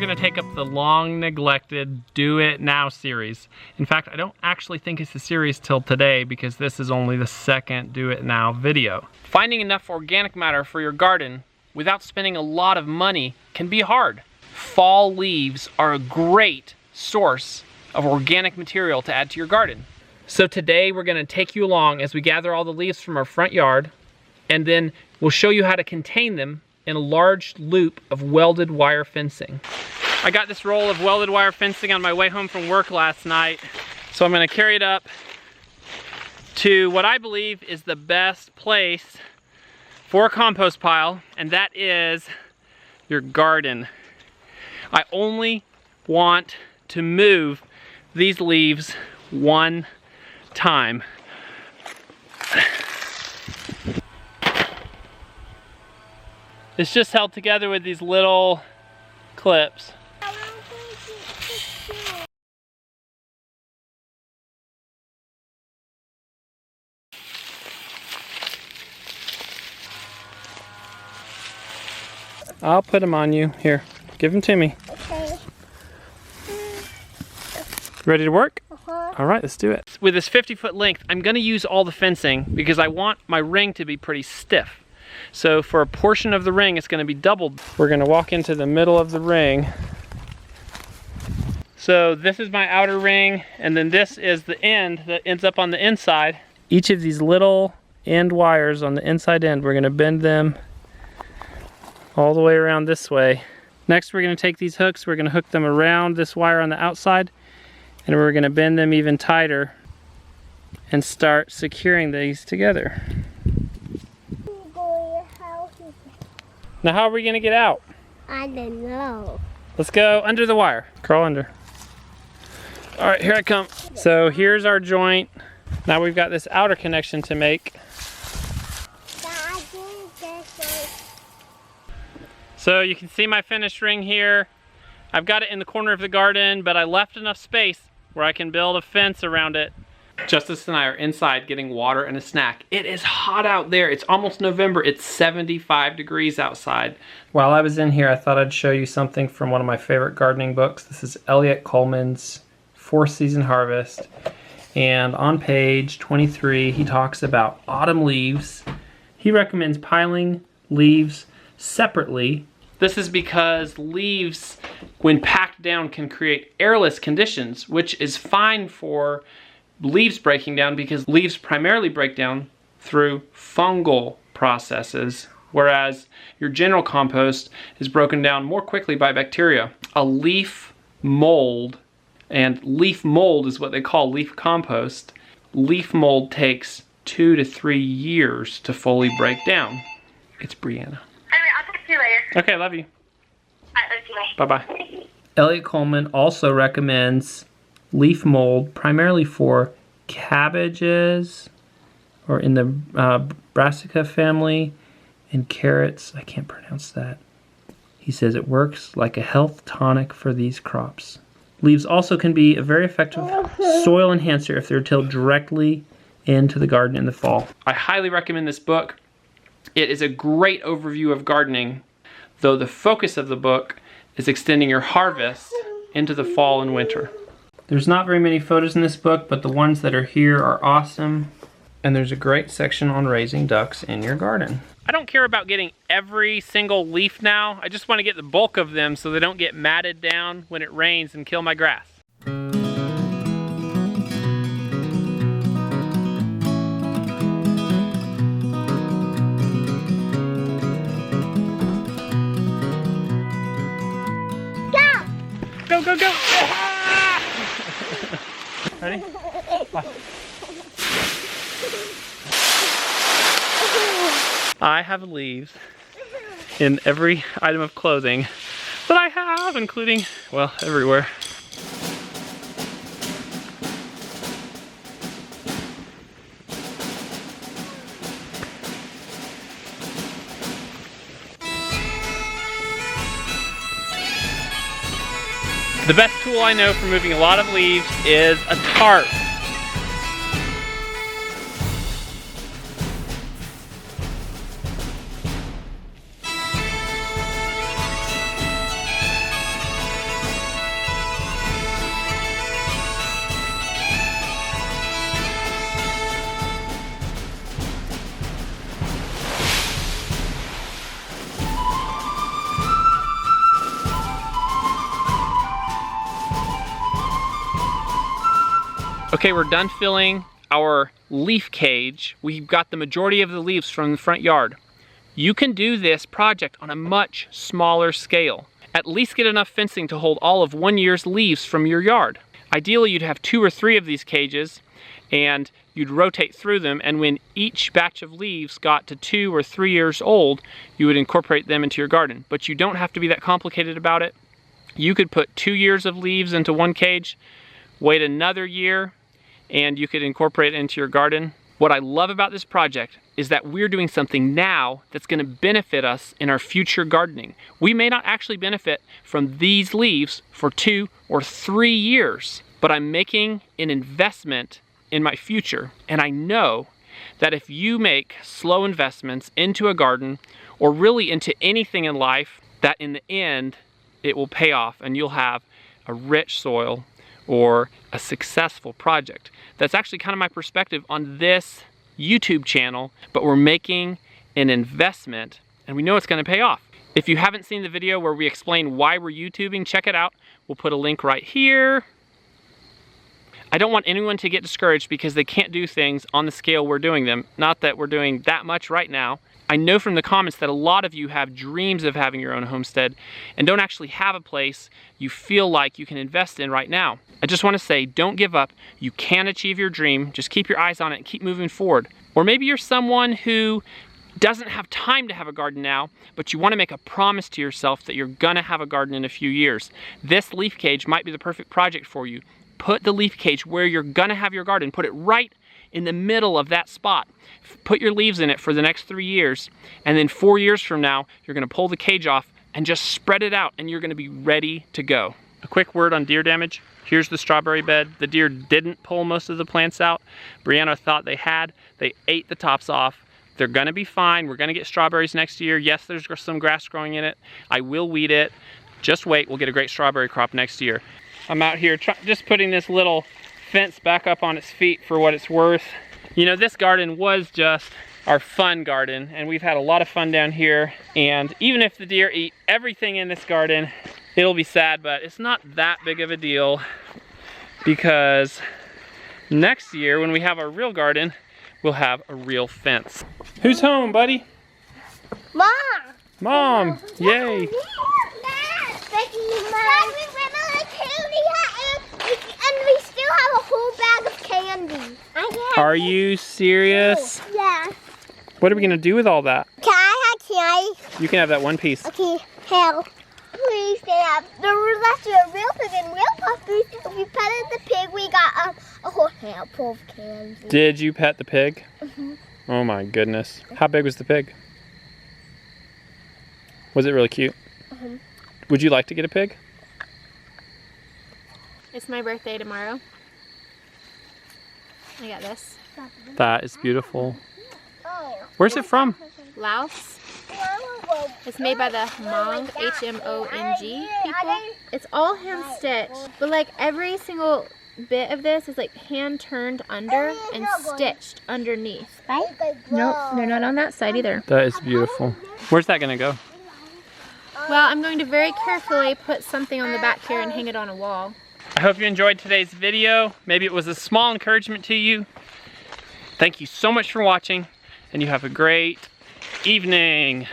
gonna take up the long neglected Do It Now series. In fact, I don't actually think it's a series till today because this is only the second Do It Now video. Finding enough organic matter for your garden without spending a lot of money can be hard. Fall leaves are a great source of organic material to add to your garden. So today we're gonna take you along as we gather all the leaves from our front yard, and then we'll show you how to contain them in a large loop of welded wire fencing. I got this roll of welded wire fencing on my way home from work last night, so I'm gonna carry it up to what I believe is the best place for a compost pile, and that is your garden. I only want to move these leaves one time. It's just held together with these little clips. I'll put them on you. Here, give them to me. Okay. Ready to work? Uh-huh. All right, let's do it. With this 50-foot length, I'm gonna use all the fencing because I want my ring to be pretty stiff. So for a portion of the ring, it's gonna be doubled. We're gonna walk into the middle of the ring. So this is my outer ring, and then this is the end that ends up on the inside. Each of these little end wires on the inside end, we're gonna bend them all the way around this way. Next, we're gonna take these hooks, we're gonna hook them around this wire on the outside, and we're gonna bend them even tighter and start securing these together. Now how are we gonna get out? I don't know. Let's go under the wire. Crawl under. All right, here I come. So here's our joint. Now we've got this outer connection to make. So you can see my finished ring here. I've got it in the corner of the garden, but I left enough space where I can build a fence around it. Justice and I are inside getting water and a snack. It is hot out there. It's almost November. It's 75 degrees outside. While I was in here, I thought I'd show you something from one of my favorite gardening books. This is Elliot Coleman's 4th Season Harvest. And on page 23, he talks about autumn leaves. He recommends piling leaves separately. This is because leaves, when packed down, can create airless conditions, which is fine for leaves breaking down because leaves primarily break down through fungal processes, whereas your general compost is broken down more quickly by bacteria. A leaf mold, and leaf mold is what they call leaf compost. Leaf mold takes 2 to 3 years to fully break down. It's Brianna. Anyway, I'll talk to you later. Okay, love you. All right, love you. Bye. Bye-bye. Elliot Coleman also recommends leaf mold primarily for cabbages, or in the brassica family, and carrots. I can't pronounce that. He says it works like a health tonic for these crops. Leaves also can be a very effective soil enhancer if they're tilled directly into the garden in the fall. I highly recommend this book. It is a great overview of gardening, though the focus of the book is extending your harvest into the fall and winter. There's not very many photos in this book, but the ones that are here are awesome. And there's a great section on raising ducks in your garden. I don't care about getting every single leaf now. I just want to get the bulk of them so they don't get matted down when it rains and kill my grass. Go, go, go! Ready? Bye. I have leaves in every item of clothing that I have, including, well, everywhere. The best tool I know for moving a lot of leaves is a tarp. Okay, we're done filling our leaf cage. We've got the majority of the leaves from the front yard. You can do this project on a much smaller scale. At least get enough fencing to hold all of 1 year's leaves from your yard. Ideally, you'd have 2 or 3 of these cages and you'd rotate through them, and when each batch of leaves got to 2 or 3 years old, you would incorporate them into your garden. But you don't have to be that complicated about it. You could put 2 years of leaves into one cage, wait another year, and you could incorporate it into your garden. What I love about this project is that we're doing something now that's gonna benefit us in our future gardening. We may not actually benefit from these leaves for 2 or 3 years, but I'm making an investment in my future. And I know that if you make slow investments into a garden, or really into anything in life, that in the end, it will pay off and you'll have a rich soil or a successful project. That's actually kind of my perspective on this YouTube channel, but we're making an investment and we know it's gonna pay off. If you haven't seen the video where we explain why we're YouTubing, check it out. We'll put a link right here. I don't want anyone to get discouraged because they can't do things on the scale we're doing them. Not that we're doing that much right now. I know from the comments that a lot of you have dreams of having your own homestead and don't actually have a place you feel like you can invest in right now. I just want to say, don't give up. You can achieve your dream. Just keep your eyes on it and keep moving forward. Or maybe you're someone who doesn't have time to have a garden now, but you want to make a promise to yourself that you're gonna have a garden in a few years. This leaf cage might be the perfect project for you. Put the leaf cage where you're gonna have your garden. Put it right in the middle of that spot. Put your leaves in it for the next 3 years, and then 4 years from now, you're gonna pull the cage off and just spread it out, and you're gonna be ready to go. A quick word on deer damage. Here's the strawberry bed. The deer didn't pull most of the plants out. Brianna thought they had. They ate the tops off. They're gonna be fine. We're gonna get strawberries next year. Yes, there's some grass growing in it. I will weed it. Just wait, we'll get a great strawberry crop next year. I'm out here just putting this little fence back up on its feet for what it's worth. You know, this garden was just our fun garden, and we've had a lot of fun down here. And even if the deer eat everything in this garden, it'll be sad, but it's not that big of a deal, because next year when we have our real garden, we'll have a real fence. Who's home, buddy? Mom! Mom! Yay! And we still have a whole bag of candy. Are you serious? Yeah. What are we gonna do with all that? Can I have candy? You can have that one piece. Okay, hell. Please stand up. The rest are real pig and real puppies. If we petted the pig, we got a whole handful of candy. Did you pet the pig? Mm-hmm. Oh my goodness. How big was the pig? Was it really cute? Mm-hmm. Would you like to get a pig? It's my birthday tomorrow. I got this. That is beautiful. Oh. Where's it from? Laos. It's made by the Hmong, H-M-O-N-G people. It's all hand stitched, but like every single bit of this is like hand turned under and stitched underneath. Right? Nope, they're not on that side either. That is beautiful. Where's that gonna go? Well, I'm going to very carefully put something on the back here and hang it on a wall. I hope you enjoyed today's video. Maybe it was a small encouragement to you. Thank you so much for watching, and you have a great evening.